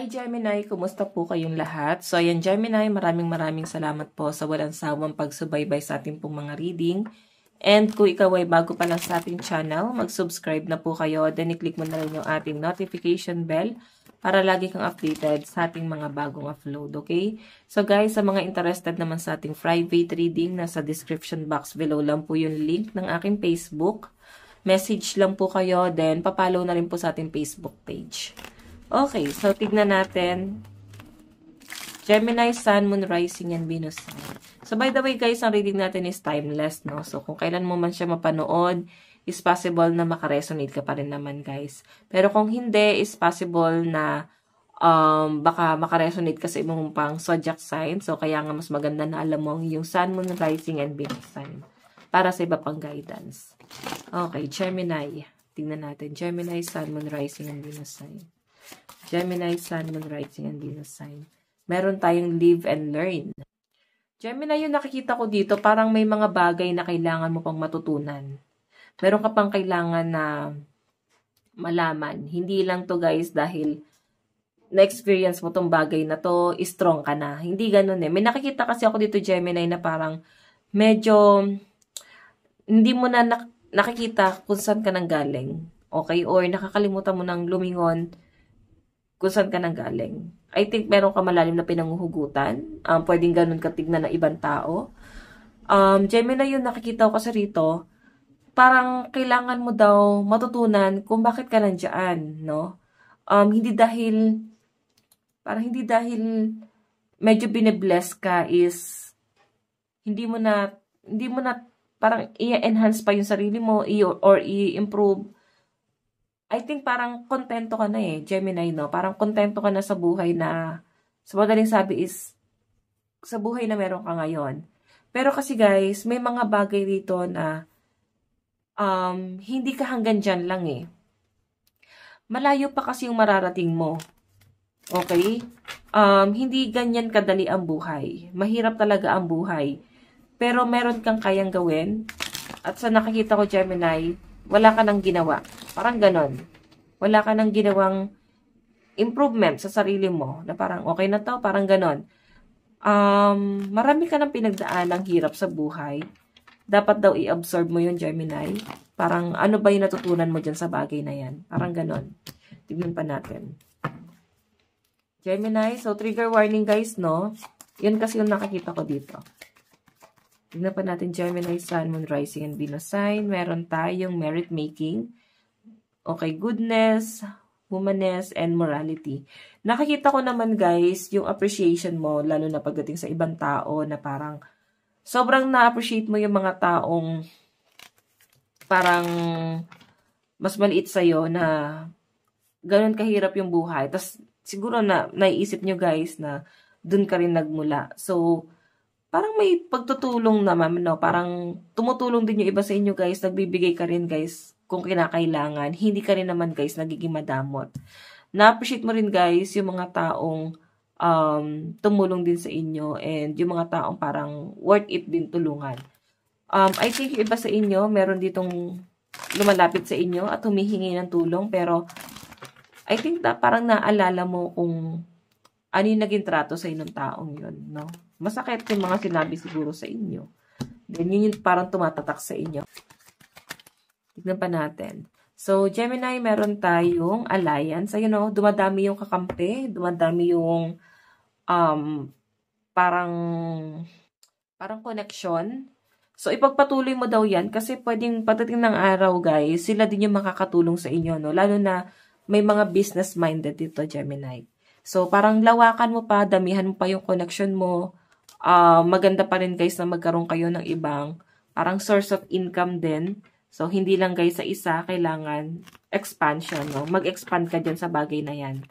Hi Gemini, kumusta po kayong lahat? So ayan Gemini, maraming salamat po sa walang sawang pagsubaybay sa ating pong mga reading. And kung ikaw ay bago pa lang sa ating channel, mag-subscribe na po kayo. Then i-click mo na rin yung ating notification bell para lagi kang updated sa ating mga bagong upload, okay? So guys, sa mga interested naman sa ating private reading, nasa description box below lang po yung link ng aking Facebook. Message lang po kayo, then papalo na rin po sa ating Facebook page. Okay, so tignan natin. Gemini, Sun, Moon, Rising, and Venus sign. So by the way guys, ang reading natin is timeless, no? So kung kailan mo man siya mapanood, is possible na makaresonate ka pa rin naman guys. Pero kung hindi, is possible na baka makaresonate ka sa imong pang zodiac sign. So kaya nga mas maganda na alam mo yung Sun, Moon, Rising, and Venus sign para sa iba pang guidance. Okay, Gemini. Tingnan natin. Gemini, Sun, Moon, Rising, and Venus sign. Gemini, Sun, Moon, Rising, and Venus sign. Meron tayong live and learn. Gemini, yung nakikita ko dito, parang may mga bagay na kailangan mo pang matutunan. Meron ka pang kailangan na malaman. Hindi lang to guys dahil na-experience mo tong bagay na to, strong ka na. Hindi ganun eh. May nakikita kasi ako dito, Gemini, na parang medyo hindi mo na nakikita kung saan ka nang galing. Okay? Or nakakalimutan mo nang lumingon kung saan ka nang galing. I think meron ka malalim na pinanguhugutan. Pwedeng ganun ka tignan ng ibang tao. Gemini, yung nakikita ko kasi rito, parang kailangan mo daw matutunan kung bakit ka nandiyan, no? Hindi dahil medyo bine-bless ka is hindi mo na parang i-enhance pa yung sarili mo or i-improve. I think parang kontento ka na eh, Gemini, no? Parang kontento ka na sa buhay na, sa madaling sabi is, sa buhay na meron ka ngayon. Pero kasi guys, may mga bagay dito na, hindi ka hanggang dyan lang eh. Malayo pa kasi yung mararating mo. Okay? Hindi ganyan kadali ang buhay. Mahirap talaga ang buhay. Pero meron kang kayang gawin. At sa nakikita ko, Gemini, wala ka nang ginawa. Parang ganon. Wala ka nang ginawang improvement sa sarili mo. Na parang okay na to, parang ganon. Marami ka nang pinagdaanang hirap sa buhay. Dapat daw i-absorb mo yun, Gemini. Parang ano ba yung natutunan mo dyan sa bagay na yan? Parang ganon. Tignan pa natin. Gemini, so trigger warning guys, no? Yun kasi yung nakikita ko dito. Tignan pa natin Gemini, Sun, Moon, Rising, and Venus sign. Meron tayong merit making. Okay, goodness, humanness, and morality. Nakikita ko naman guys, yung appreciation mo, lalo na pagdating sa ibang tao na parang sobrang na-appreciate mo yung mga taong parang mas maliit sa'yo na ganun kahirap yung buhay. Tapos siguro na naiisip nyo guys na dun ka rin nagmula. So, parang may pagtutulong naman, no? Parang tumutulong din yung iba sa inyo guys. Nagbibigay ka rin guys kung kinakailangan. Hindi ka rin naman guys nagiging madamot. Na-appreciate mo rin guys yung mga taong tumulong din sa inyo and yung mga taong parang worth it din tulungan. I think yung iba sa inyo, meron ditong lumalapit sa inyo at humihingi ng tulong pero I think na parang naalala mo kung ano yung naging trato sa inyong taong yun, no? Masakit yung mga sinabi siguro sa inyo. Then yun yung parang tumatatak sa inyo. Tignan pa natin. So, Gemini, meron tayong alliance. Ayun, no? Dumadami yung kakampi. Dumadami yung parang connection. So, ipagpatuloy mo daw yan kasi pwedeng patating ng araw, guys, sila din yung makakatulong sa inyo, no? Lalo na may mga business-minded dito, Gemini. So, parang lawakan mo pa, damihan mo pa yung connection mo. Maganda pa rin, guys, na magkaroon kayo ng ibang parang source of income din. So, hindi lang guys sa isa, kailangan expansion, no? Mag-expand ka dyan sa bagay na yan.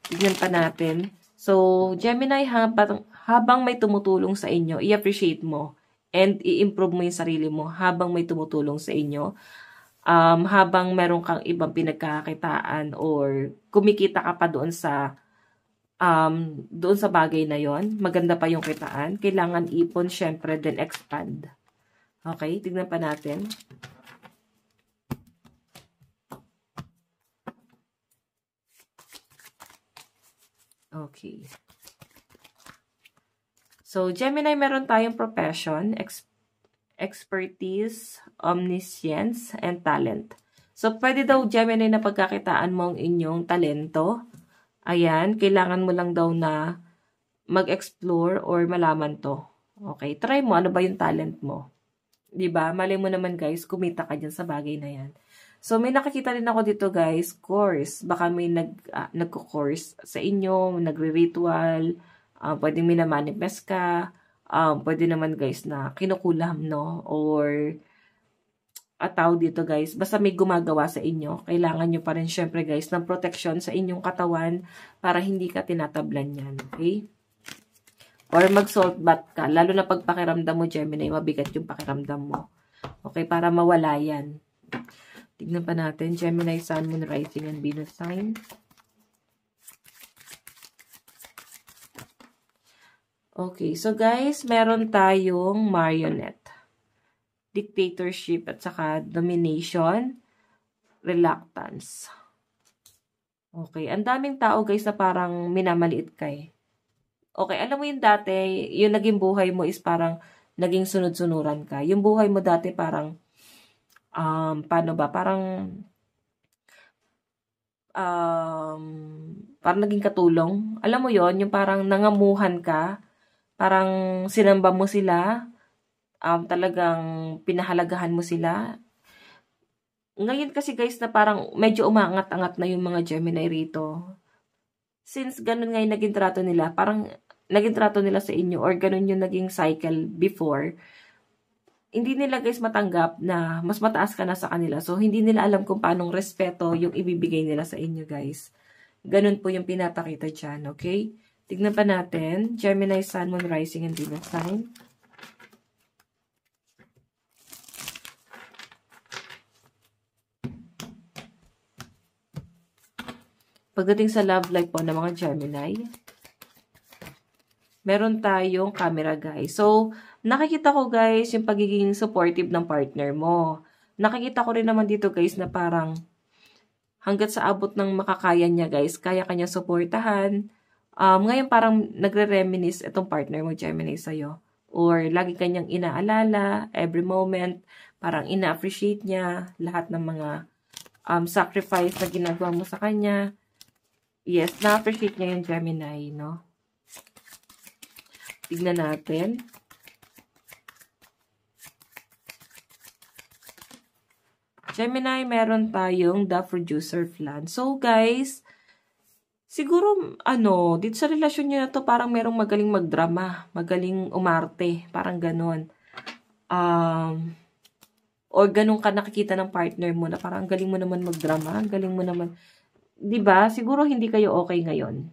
Tignan pa natin. So, Gemini, habang may tumutulong sa inyo, i-appreciate mo and i-improve mo yung sarili mo habang may tumutulong sa inyo. Habang meron kang ibang pinagkakakitaan or kumikita ka pa doon sa bagay na yon, maganda pa yung kitaan. Kailangan ipon, syempre, then expand. Okay, tignan pa natin. Okay. So, Gemini, meron tayong profession, expertise, omniscience, and talent. So, pwede daw, Gemini, na pagkakitaan mo ang inyong talento. Ayan, kailangan mo lang daw na mag-explore or malaman to. Okay, try mo, ano ba yung talent mo? Diba? Malay mo naman, guys, kumita ka dyan sa bagay na yan. So, may nakikita rin ako dito, guys, course. Baka may nagko-course sa inyo, nagre-ritual, pwedeng minamanifest ka, pwede naman, guys, na kinukulam, no? Or, tao dito, guys, basta may gumagawa sa inyo, kailangan nyo pa rin, syempre, guys, ng protection sa inyong katawan para hindi ka tinatablan yan, okay? Or mag-salt bath ka, lalo na pag pakiramdam mo, Gemini, mabigat yung pakiramdam mo. Okay, para mawala yan. Tignan pa natin, Gemini, Sun, Moon, Rising, and Venus sign. Okay, so guys, meron tayong marionette, dictatorship, at saka domination, reluctance. Okay, ang daming tao, guys, na parang minamaliit ka eh. Okay, alam mo yung dati, yung naging buhay mo is parang naging sunod-sunuran ka. Yung buhay mo dati parang, paano ba? Parang naging katulong. Alam mo yon, yung parang nangamuhan ka, parang sinamba mo sila, talagang pinahalagahan mo sila. Ngayon kasi, guys, na parang medyo umaangat-angat na yung mga Gemini rito. Since ganun nga yung naging trato nila, parang naging trato nila sa inyo or ganun yung naging cycle before, hindi nila, guys, matanggap na mas mataas ka na sa kanila. So, hindi nila alam kung paanong respeto yung ibibigay nila sa inyo, guys. Ganun po yung pinapakita dyan, okay? Tignan pa natin, Gemini, Sun, Moon, Rising, and Venus sign. Pagdating sa love life po ng mga Gemini, meron tayong camera, guys. So, nakikita ko, guys, yung pagiging supportive ng partner mo. Nakikita ko rin naman dito, guys, na parang hanggat sa abot ng makakaya niya, guys, kaya kanya suportahan. Ngayon parang nagre-reminisce itong partner mo, Gemini, sa'yo. Or lagi kanyang inaalala, every moment, parang ina-appreciate niya lahat ng mga sacrifice na ginagawa mo sa kanya. Yes, na-appreciate niya yung Gemini, no? Tignan natin. Gemini, meron tayong the producer plan. So, guys, siguro, dito sa relasyon nyo na to, parang merong magaling magdrama, magaling umarte, parang ganon. Or ganun ka nakikita ng partner mo na parang galing mo naman magdrama, galing mo naman, diba? Siguro hindi kayo okay ngayon.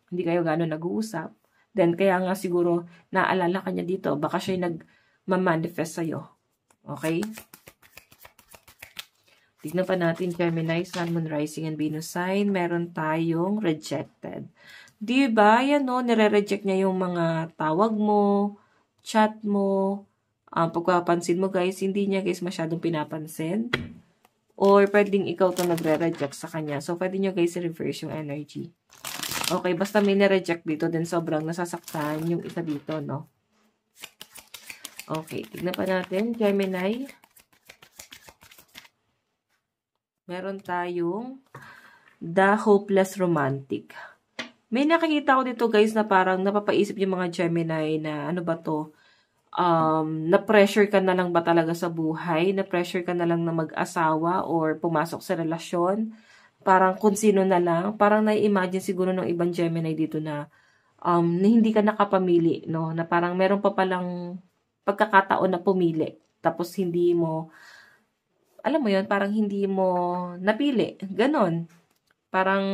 Hindi kayo gano'n nag-uusap. Then, kaya nga siguro, naalala ka niya dito, baka siya nag-manifest sa'yo. Okay? Tignan pa natin, Gemini, Sun, Moon, Rising, and Venus sign. Meron tayong rejected. Diba? Yan, no? Nire-reject niya yung mga tawag mo, chat mo. Pagpapansin mo, guys, hindi niya, guys, masyadong pinapansin. Or, pwedeng ikaw to nagre-reject sa kanya. So, pwede nyo, guys, reverse yung energy. Okay, basta may na-reject dito, then sobrang nasasaktan yung isa dito, no? Okay, tignan pa natin, Gemini. Meron tayong the hopeless romantic. May nakikita ko dito, guys, na parang napapaisip yung mga Gemini na ano ba to? Na-pressure ka na lang ba talaga sa buhay? Na-pressure ka na lang na mag-asawa or pumasok sa relasyon? Parang kung sino na lang. Parang na-imagine siguro ng ibang Gemini dito na hindi ka nakapamili, no? Na parang meron pa palang pagkakataon na pumili. Tapos hindi mo, alam mo yon, parang hindi mo napili. Ganon. Parang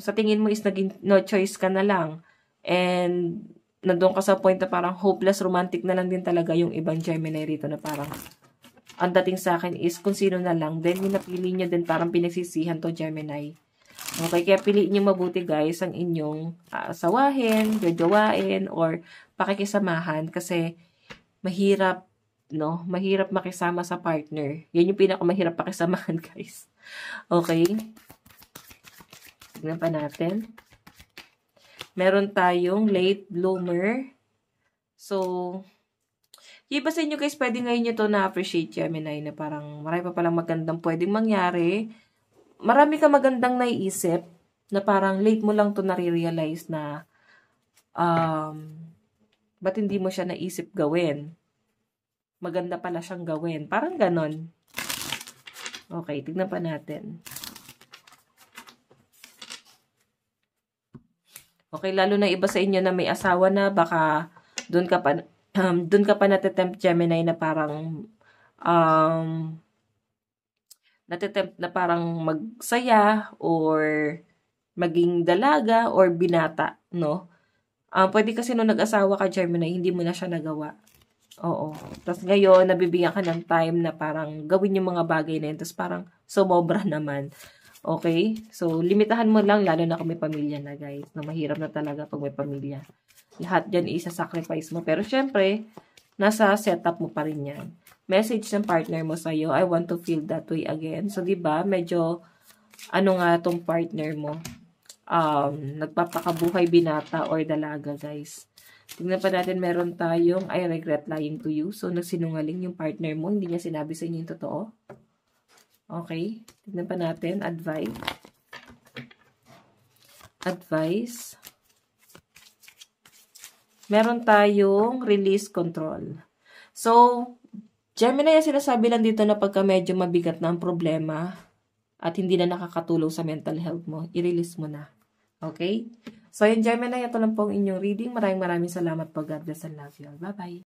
sa tingin mo is naging no choice ka na lang. And nandun ka sa point na parang hopeless romantic na lang din talaga yung ibang Gemini rito na parang ang dating sa akin is kung sino na lang. Then yung napili nyo din parang pinagsisihan to, Gemini. Okay, kaya piliin nyo mabuti, guys, ang inyong asawahin, gagawain, or pakikisamahan kasi mahirap, no? Mahirap makisama sa partner. Yan yung pinakamahirap pakisamahan, guys. Okay? Tignan pa natin. Meron tayong late bloomer. So, iba sa inyo guys, pwede ngayon nyo to na-appreciate Gemini na parang marami pa palang magandang pwedeng mangyari. Marami ka magandang naiisip na parang late mo lang to nare-realize na ba't hindi mo siya naisip gawin? Maganda pala siyang gawin. Parang ganon. Okay, tignan pa natin. Okay, lalo na iba sa inyo na may asawa na, baka doon ka pa natitempt Gemini na parang natitempt na parang magsaya or maging dalaga or binata, no? Pwede kasi nung nag-asawa ka Gemini, hindi mo na siya nagawa. Oo. Tapos ngayon, nabibigyan ka ng time na parang gawin yung mga bagay na yun. Tapos parang sumobra naman. Okay? So, limitahan mo lang, lalo na kung may pamilya na, guys. Na mahirap na talaga pag may pamilya. Lahat dyan isa-sacrifice mo. Pero syempre, nasa setup mo pa rin yan. Message ng partner mo sa'yo, I want to feel that way again. So, diba, medyo, ano nga tong partner mo? Nagpapakabuhay binata or dalaga, guys. Tingnan pa natin, meron tayong I regret lying to you. So, nagsinungaling yung partner mo. Hindi niya sinabi sa inyo yung totoo. Okay. Tingnan pa natin. Advice. Advice. Meron tayong release control. So, Gemini, sinasabi lang dito na pagka medyo mabigat na ang problema at hindi na nakakatulong sa mental health mo, i-release mo na. Okay? So, yun, Gemini, ito lang po ang inyong reading. Maraming salamat po. God bless and love you all. Bye-bye.